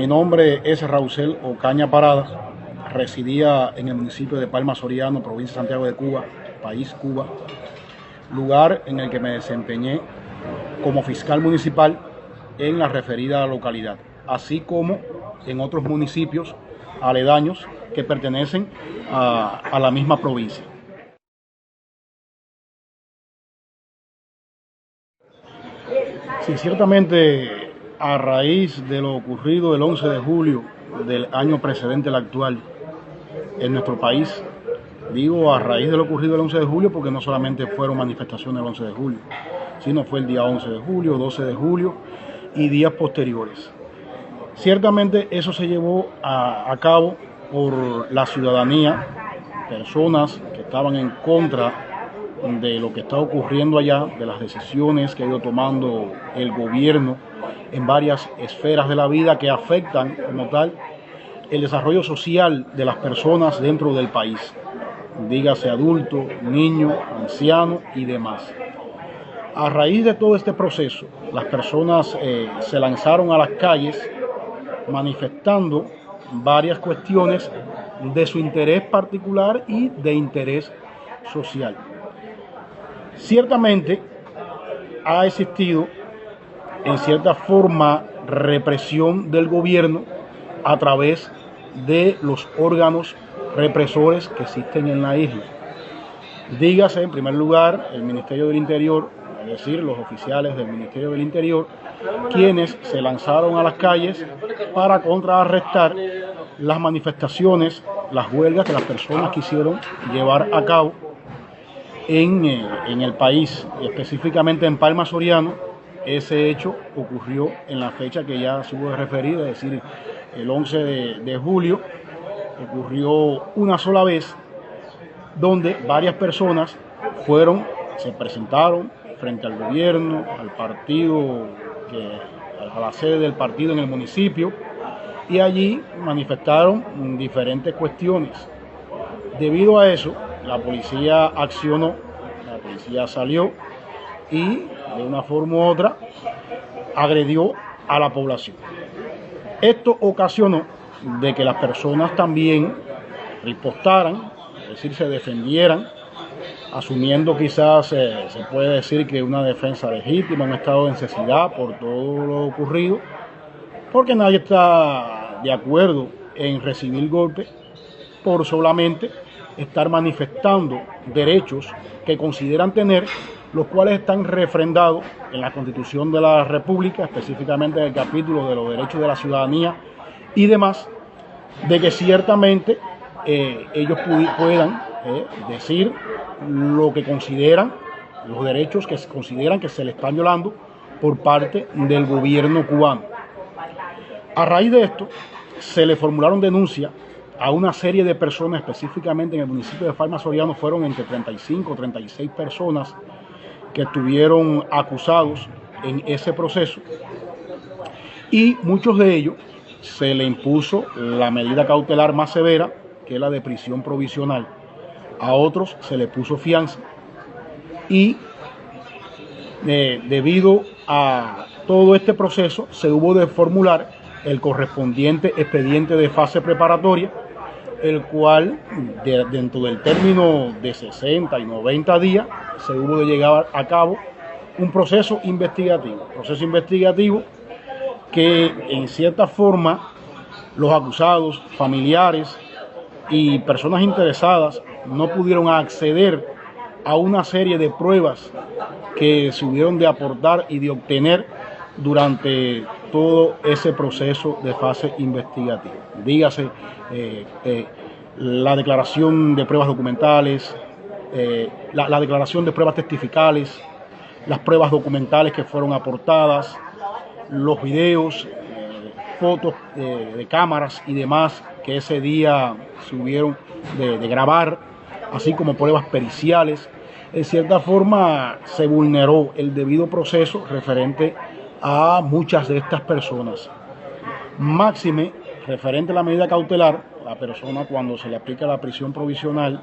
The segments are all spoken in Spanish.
Mi nombre es Rausel Ocaña Parada, residía en el municipio de Palma Soriano, provincia de Santiago de Cuba, país Cuba, lugar en el que me desempeñé como fiscal municipal en la referida localidad, así como en otros municipios aledaños que pertenecen a la misma provincia. Sí, ciertamente a raíz de lo ocurrido el 11 de julio del año precedente al actual en nuestro país, digo a raíz de lo ocurrido el 11 de julio porque no solamente fueron manifestaciones el 11 de julio, sino fue el día 11 de julio, 12 de julio y días posteriores. Ciertamente eso se llevó a cabo por la ciudadanía, personas que estaban en contra de lo que está ocurriendo allá, de las decisiones que ha ido tomando el gobierno en varias esferas de la vida que afectan como tal el desarrollo social de las personas dentro del país, dígase adulto, niño, anciano y demás. A raíz de todo este proceso, las personas se lanzaron a las calles manifestando varias cuestiones de su interés particular y de interés social. Ciertamente ha existido en cierta forma represión del gobierno a través de los órganos represores que existen en la isla. Dígase, en primer lugar, el Ministerio del Interior, es decir, los oficiales del Ministerio del Interior, quienes se lanzaron a las calles para contrarrestar las manifestaciones, las huelgas que las personas quisieron llevar a cabo en el país, específicamente en Palma Soriano. Ese hecho ocurrió en la fecha que ya se hubo referido, es decir, el 11 de julio, ocurrió una sola vez, donde varias personas se presentaron frente al gobierno, al partido, a la sede del partido en el municipio, y allí manifestaron diferentes cuestiones. Debido a eso, la policía accionó, la policía salió y de una forma u otra agredió a la población. Esto ocasionó de que las personas también ripostaran, es decir, se defendieran, asumiendo quizás, se puede decir que una defensa legítima, un estado de necesidad por todo lo ocurrido, porque nadie está de acuerdo en recibir golpes por solamente estar manifestando derechos que consideran tener, los cuales están refrendados en la Constitución de la República, específicamente en el capítulo de los derechos de la ciudadanía y demás, de que ciertamente ellos puedan decir lo que consideran, los derechos que consideran que se les están violando por parte del gobierno cubano. A raíz de esto, se le formularon denuncias a una serie de personas, específicamente en el municipio de Palma Soriano fueron entre 35 o 36 personas que estuvieron acusados en ese proceso, y muchos de ellos se le impuso la medida cautelar más severa, que es la de prisión provisional. A otros se le puso fianza, y debido a todo este proceso se hubo de formular el correspondiente expediente de fase preparatoria, el cual dentro del término de 60 y 90 días se hubo de llevar a cabo un proceso investigativo que en cierta forma los acusados, familiares y personas interesadas no pudieron acceder a una serie de pruebas que se hubieron de aportar y de obtener durante todo ese proceso de fase investigativa. Dígase la declaración de pruebas documentales, la declaración de pruebas testificales, las pruebas documentales que fueron aportadas, los videos, fotos de cámaras y demás que ese día se hubieron de grabar, así como pruebas periciales. En cierta forma se vulneró el debido proceso referente a muchas de estas personas. Máxime, referente a la medida cautelar, la persona cuando se le aplica la prisión provisional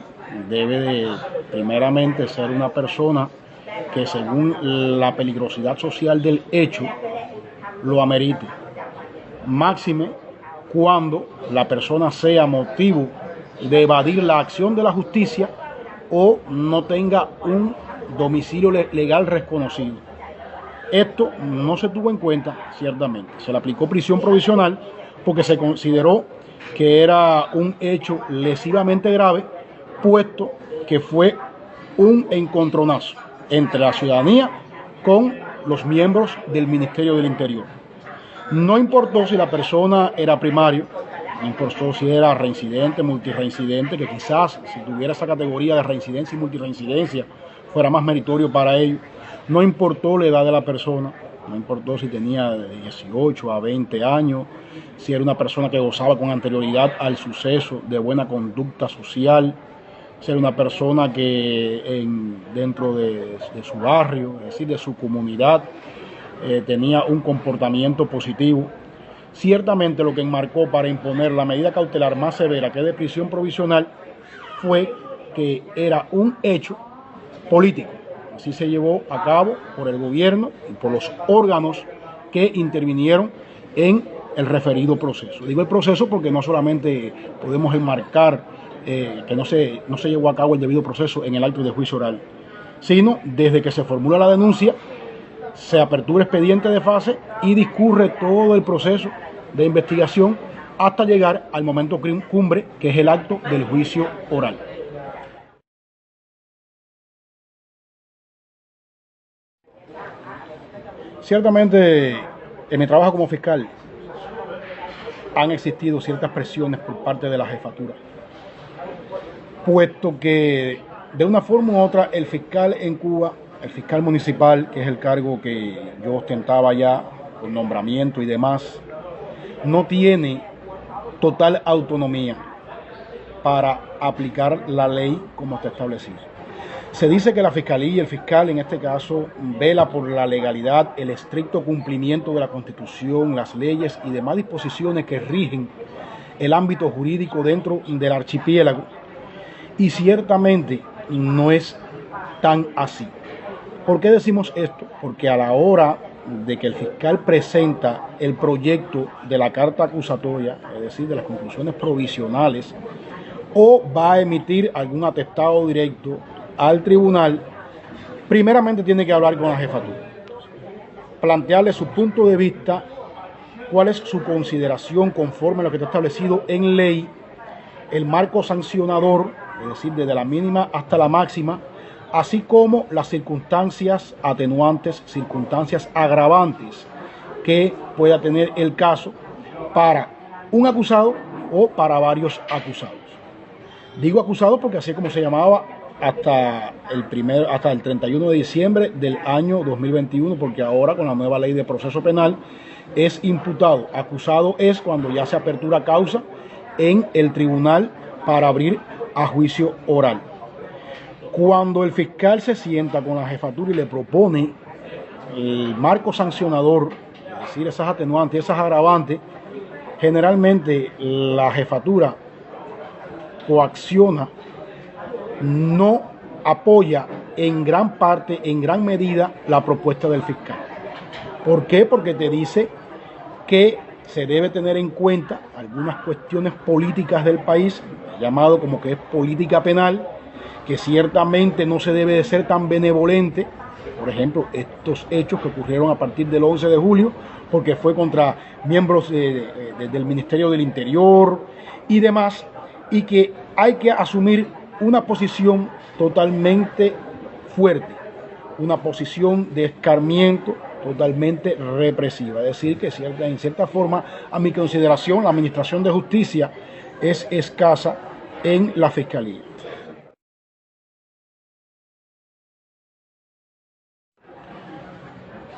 debe de primeramente ser una persona que según la peligrosidad social del hecho lo amerite. Máxime cuando la persona sea motivo de evadir la acción de la justicia o no tenga un domicilio legal reconocido. Esto no se tuvo en cuenta, ciertamente. Se le aplicó prisión provisional porque se consideró que era un hecho lesivamente grave, puesto que fue un encontronazo entre la ciudadanía con los miembros del Ministerio del Interior. No importó si la persona era primario, no importó si era reincidente, multireincidente, que quizás si tuviera esa categoría de reincidencia y multirreincidencia fuera más meritorio para ellos. No importó la edad de la persona, no importó si tenía de 18 a 20 años, si era una persona que gozaba con anterioridad al suceso de buena conducta social, si era una persona que dentro de su barrio, es decir, de su comunidad, tenía un comportamiento positivo. Ciertamente lo que enmarcó para imponer la medida cautelar más severa, que es de prisión provisional, fue que era un hecho político. Así se llevó a cabo por el gobierno y por los órganos que intervinieron en el referido proceso. Digo el proceso porque no solamente podemos enmarcar que no se llevó a cabo el debido proceso en el acto de juicio oral, sino desde que se formula la denuncia, se apertura expediente de fase y discurre todo el proceso de investigación hasta llegar al momento cumbre, que es el acto del juicio oral. Ciertamente, en mi trabajo como fiscal, han existido ciertas presiones por parte de la jefatura, puesto que de una forma u otra el fiscal en Cuba, el fiscal municipal, que es el cargo que yo ostentaba ya por nombramiento y demás, no tiene total autonomía para aplicar la ley como está establecida. Se dice que la Fiscalía y el fiscal, en este caso, vela por la legalidad, el estricto cumplimiento de la Constitución, las leyes y demás disposiciones que rigen el ámbito jurídico dentro del archipiélago, y ciertamente no es tan así. ¿Por qué decimos esto? Porque a la hora de que el fiscal presenta el proyecto de la carta acusatoria, es decir, de las conclusiones provisionales, o va a emitir algún atestado directo al tribunal, primeramente tiene que hablar con la jefatura, plantearle su punto de vista, cuál es su consideración conforme a lo que está establecido en ley, el marco sancionador, es decir, desde la mínima hasta la máxima, así como las circunstancias atenuantes, circunstancias agravantes que pueda tener el caso para un acusado o para varios acusados. Digo acusado porque así es como se llamaba hasta el 31 de diciembre del año 2021, porque ahora con la nueva ley de proceso penal es imputado. Acusado es cuando ya se apertura causa en el tribunal para abrir a juicio oral. Cuando el fiscal se sienta con la jefatura y le propone el marco sancionador, es decir, esas atenuantes, esas agravantes, generalmente la jefatura coacciona, no apoya en gran parte, en gran medida, la propuesta del fiscal. ¿Por qué? Porque te dice que se debe tener en cuenta algunas cuestiones políticas del país, llamado como que es política penal, que ciertamente no se debe de ser tan benevolente. Por ejemplo, estos hechos que ocurrieron a partir del 11 de julio, porque fue contra miembros del Ministerio del Interior y demás, y que hay que asumir una posición totalmente fuerte, una posición de escarmiento totalmente represiva. Es decir, que en cierta forma, a mi consideración, la administración de justicia es escasa en la Fiscalía.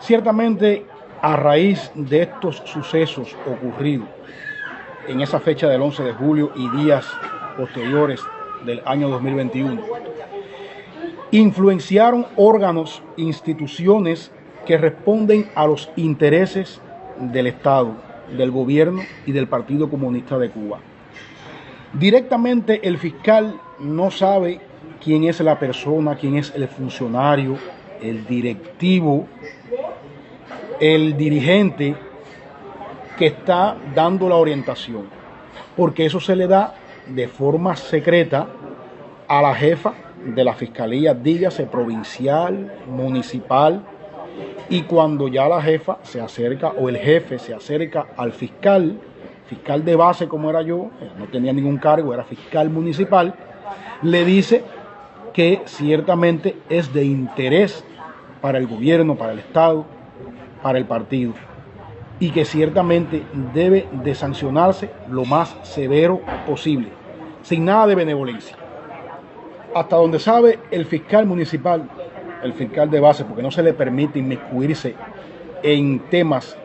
Ciertamente, a raíz de estos sucesos ocurridos en esa fecha del 11 de julio y días posteriores del año 2021, influenciaron órganos, instituciones que responden a los intereses del Estado, del gobierno y del Partido Comunista de Cuba. Directamente el fiscal no sabe quién es la persona, quién es el funcionario, el directivo, el dirigente que está dando la orientación, porque eso se le da de forma secreta a la jefa de la fiscalía, dígase provincial, municipal, y cuando ya la jefa se acerca o el jefe se acerca al fiscal de base como era yo, no tenía ningún cargo, era fiscal municipal, le dice que ciertamente es de interés para el gobierno, para el Estado, para el partido, y que ciertamente debe de sancionarse lo más severo posible, sin nada de benevolencia. Hasta donde sabe el fiscal municipal, el fiscal de base, porque no se le permite inmiscuirse en temas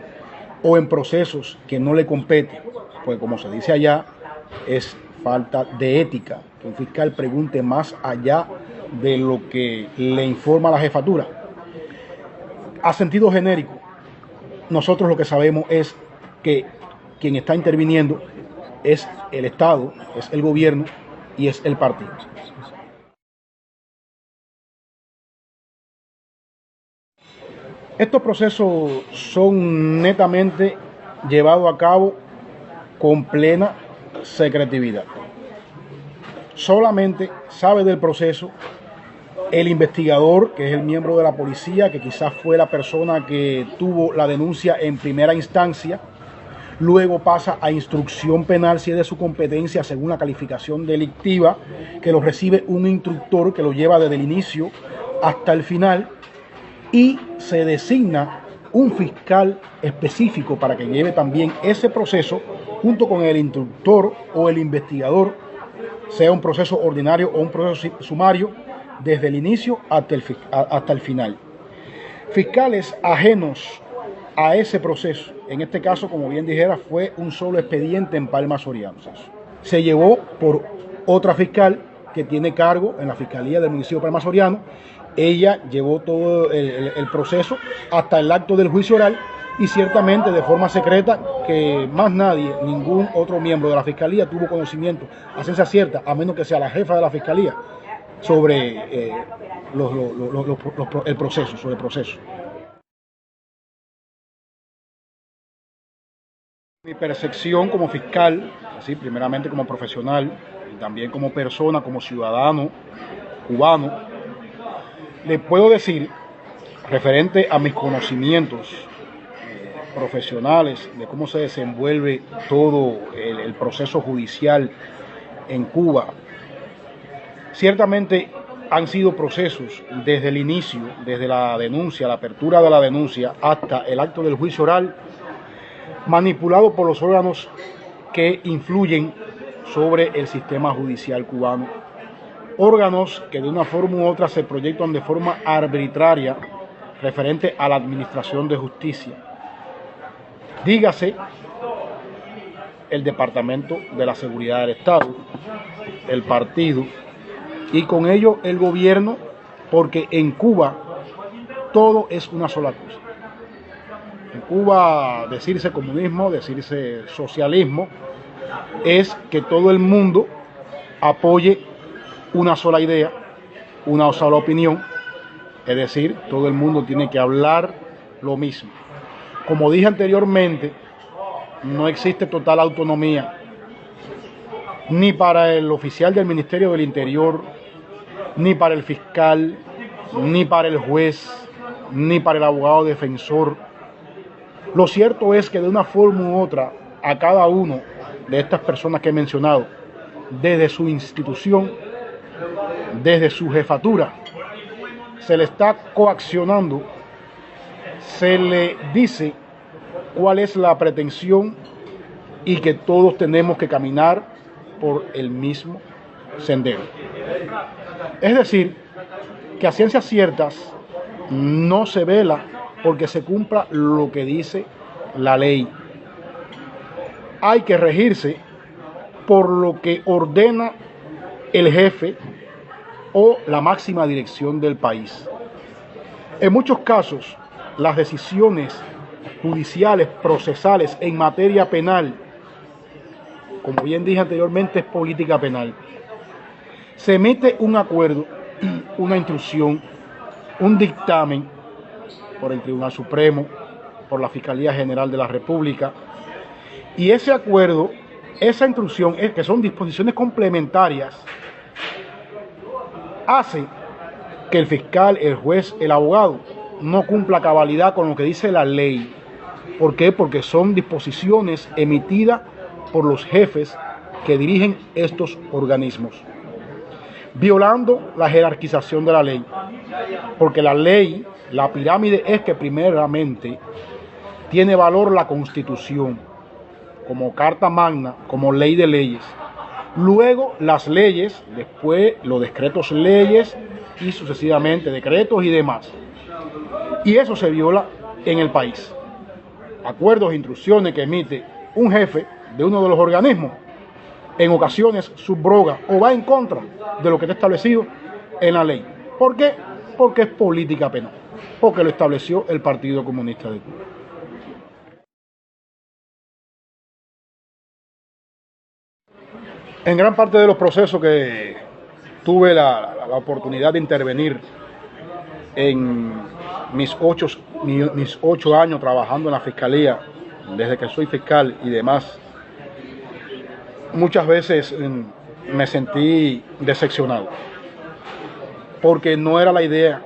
o en procesos que no le competen, pues como se dice allá, es falta de ética que un fiscal pregunte más allá de lo que le informa la jefatura. A sentido genérico, nosotros lo que sabemos es que quien está interviniendo es el Estado, es el gobierno y es el partido. Estos procesos son netamente llevados a cabo con plena secretividad. Solamente sabe del proceso el investigador, que es el miembro de la policía, que quizás fue la persona que tuvo la denuncia en primera instancia, luego pasa a instrucción penal si es de su competencia según la calificación delictiva, que lo recibe un instructor que lo lleva desde el inicio hasta el final, y se designa un fiscal específico para que lleve también ese proceso junto con el instructor o el investigador, sea un proceso ordinario o un proceso sumario, desde el inicio hasta el final. Fiscales ajenos a ese proceso, en este caso, como bien dijera, fue un solo expediente en Palmas Soriano. Se llevó por otra fiscal que tiene cargo en la Fiscalía del municipio de Palmas Soriano. Ella llevó todo el proceso hasta el acto del juicio oral y ciertamente de forma secreta, que más nadie, ningún otro miembro de la Fiscalía tuvo conocimiento a ciencia cierta, a menos que sea la jefa de la Fiscalía, sobre el proceso, sobre el proceso. Mi percepción como fiscal, así, primeramente como profesional y también como persona, como ciudadano cubano, le puedo decir, referente a mis conocimientos profesionales, de cómo se desenvuelve todo el proceso judicial en Cuba, ciertamente han sido procesos desde el inicio, desde la denuncia, la apertura de la denuncia, hasta el acto del juicio oral, manipulado por los órganos que influyen sobre el sistema judicial cubano. Órganos que de una forma u otra se proyectan de forma arbitraria referente a la administración de justicia. Dígase el Departamento de la Seguridad del Estado, el partido y con ello el gobierno, porque en Cuba todo es una sola cosa. En Cuba decirse comunismo, decirse socialismo, es que todo el mundo apoye una sola idea, una sola opinión, es decir, todo el mundo tiene que hablar lo mismo. Como dije anteriormente, no existe total autonomía ni para el oficial del Ministerio del Interior, ni para el fiscal, ni para el juez, ni para el abogado defensor. Lo cierto es que de una forma u otra, a cada uno de estas personas que he mencionado, desde su institución, desde su jefatura, se le está coaccionando, se le dice cuál es la pretensión y que todos tenemos que caminar por el mismo sendero. Es decir, que a ciencias ciertas no se vela porque se cumpla lo que dice la ley. Hay que regirse por lo que ordena el jefe o la máxima dirección del país. En muchos casos, las decisiones judiciales, procesales en materia penal, como bien dije anteriormente, es política penal. Se emite un acuerdo y una instrucción, un dictamen por el Tribunal Supremo, por la Fiscalía General de la República, Y ese acuerdo, esa instrucción, que son disposiciones complementarias, hace que el fiscal, el juez, el abogado no cumpla a cabalidad con lo que dice la ley. ¿Por qué? Porque son disposiciones emitidas por los jefes que dirigen estos organismos, violando la jerarquización de la ley. Porque la ley, la pirámide es que primeramente tiene valor la Constitución como carta magna, como ley de leyes. Luego las leyes, después los decretos leyes y sucesivamente decretos y demás. Y eso se viola en el país. Acuerdos e instrucciones que emite un jefe de uno de los organismos, en ocasiones subroga o va en contra de lo que está establecido en la ley. ¿Por qué? Porque es política penal, porque lo estableció el Partido Comunista de Cuba. En gran parte de los procesos que tuve la oportunidad de intervenir en mis 8 años trabajando en la Fiscalía, desde que soy fiscal y demás, muchas veces me sentí decepcionado, porque no era la idea,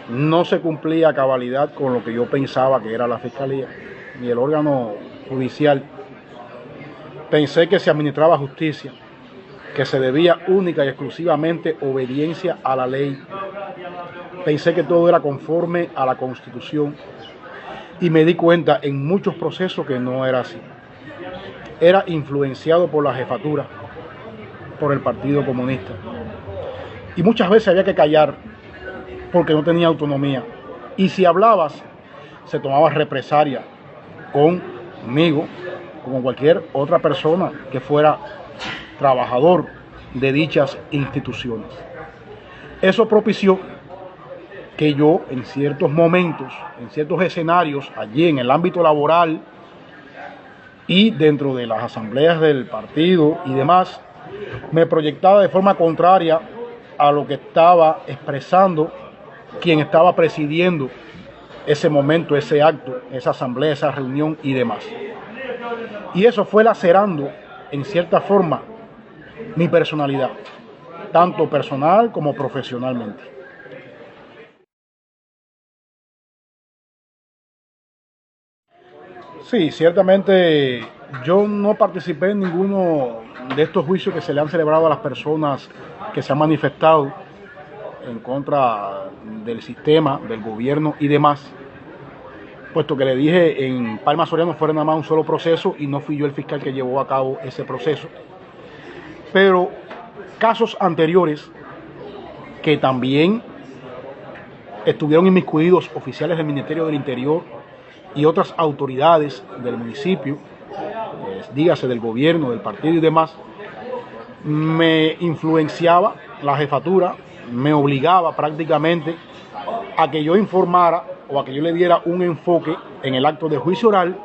no se cumplía a cabalidad con lo que yo pensaba que era la Fiscalía y el órgano judicial. Pensé que se administraba justicia, que se debía única y exclusivamente obediencia a la ley. Pensé que todo era conforme a la Constitución y me di cuenta en muchos procesos que no era así. Era influenciado por la jefatura, por el Partido Comunista. Y muchas veces había que callar porque no tenía autonomía. Y si hablabas, se tomaba represalia conmigo, como cualquier otra persona que fuera trabajador de dichas instituciones. Eso propició que yo en ciertos momentos, en ciertos escenarios, allí en el ámbito laboral y dentro de las asambleas del partido y demás, me proyectaba de forma contraria a lo que estaba expresando quien estaba presidiendo ese momento, ese acto, esa asamblea, esa reunión y demás. Y eso fue lacerando, en cierta forma, mi personalidad, tanto personal como profesionalmente. Sí, ciertamente yo no participé en ninguno de estos juicios que se le han celebrado a las personas que se han manifestado en contra del sistema, del gobierno y demás, puesto que le dije en Palma Soriano fuera nada más un solo proceso y no fui yo el fiscal que llevó a cabo ese proceso. Pero casos anteriores que también estuvieron inmiscuidos oficiales del Ministerio del Interior y otras autoridades del municipio, dígase del gobierno, del partido y demás, me influenciaba la jefatura, me obligaba prácticamente a que yo informara o a que yo le diera un enfoque en el acto de juicio oral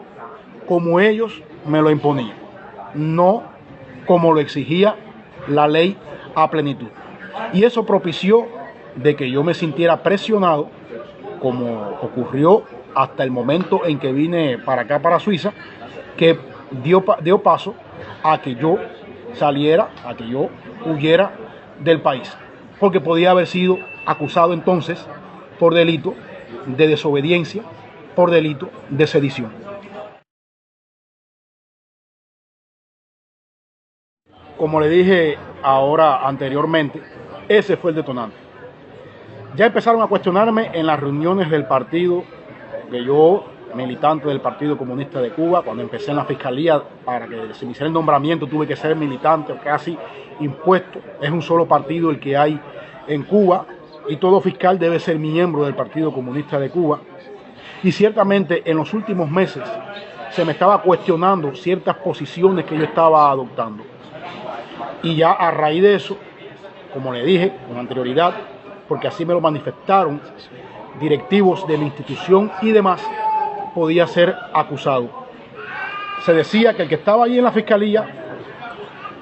como ellos me lo imponían, no como lo exigía la ley a plenitud. Y eso propició de que yo me sintiera presionado, como ocurrió hasta el momento en que vine para acá, para Suiza, que dio paso a que yo saliera, a que yo huyera del país, porque podía haber sido acusado entonces por delito de desobediencia, por delito de sedición. Como le dije ahora anteriormente, ese fue el detonante. Ya empezaron a cuestionarme en las reuniones del partido, que yo, militante del Partido Comunista de Cuba, cuando empecé en la Fiscalía, para que se me hiciera el nombramiento tuve que ser militante o casi impuesto. Es un solo partido el que hay en Cuba y todo fiscal debe ser miembro del Partido Comunista de Cuba. Y ciertamente en los últimos meses se me estaba cuestionando ciertas posiciones que yo estaba adoptando. Y ya a raíz de eso, como le dije con anterioridad, porque así me lo manifestaron directivos de la institución y demás, podía ser acusado. Se decía que el que estaba allí en la Fiscalía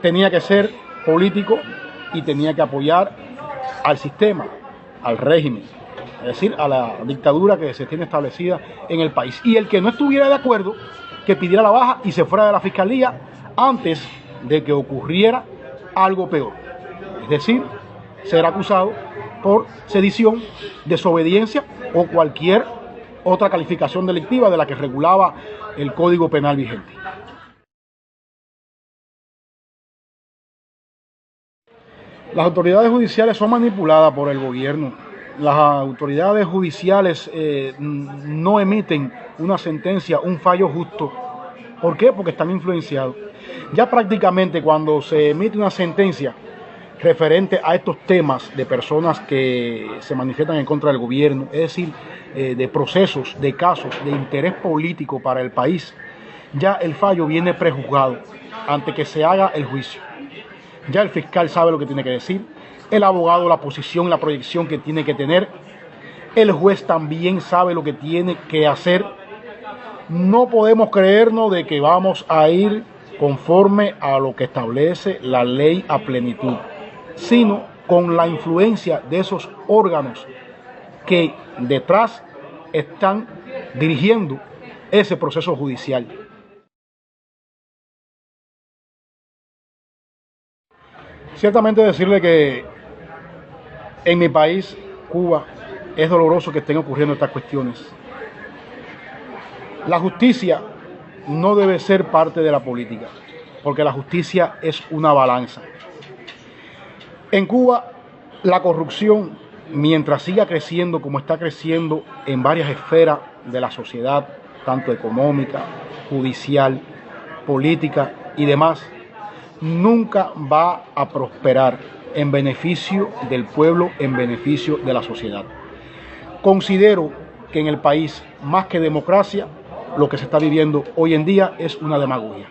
tenía que ser político y tenía que apoyar al sistema, al régimen, es decir, a la dictadura que se tiene establecida en el país. Y el que no estuviera de acuerdo que pidiera la baja y se fuera de la fiscalía antes de que ocurriera algo peor. Es decir, ser acusado por sedición, desobediencia o cualquier otra calificación delictiva de la que regulaba el Código Penal vigente. Las autoridades judiciales son manipuladas por el gobierno. Las autoridades judiciales no emiten una sentencia, un fallo justo. ¿Por qué? Porque están influenciados. Ya prácticamente cuando se emite una sentencia referente a estos temas de personas que se manifiestan en contra del gobierno, es decir, de procesos, de casos de interés político para el país, ya el fallo viene prejuzgado antes que se haga el juicio. Ya el fiscal sabe lo que tiene que decir, el abogado la posición, la proyección que tiene que tener, el juez también sabe lo que tiene que hacer. No podemos creernos de que vamos a ir conforme a lo que establece la ley a plenitud, sino con la influencia de esos órganos que detrás están dirigiendo ese proceso judicial. Ciertamente decirle que en mi país, Cuba, es doloroso que estén ocurriendo estas cuestiones. La justicia no debe ser parte de la política, porque la justicia es una balanza. En Cuba, la corrupción, mientras siga creciendo como está creciendo en varias esferas de la sociedad, tanto económica, judicial, política y demás, nunca va a prosperar en beneficio del pueblo, en beneficio de la sociedad. Considero que en el país, más que democracia, lo que se está viviendo hoy en día es una demagogia.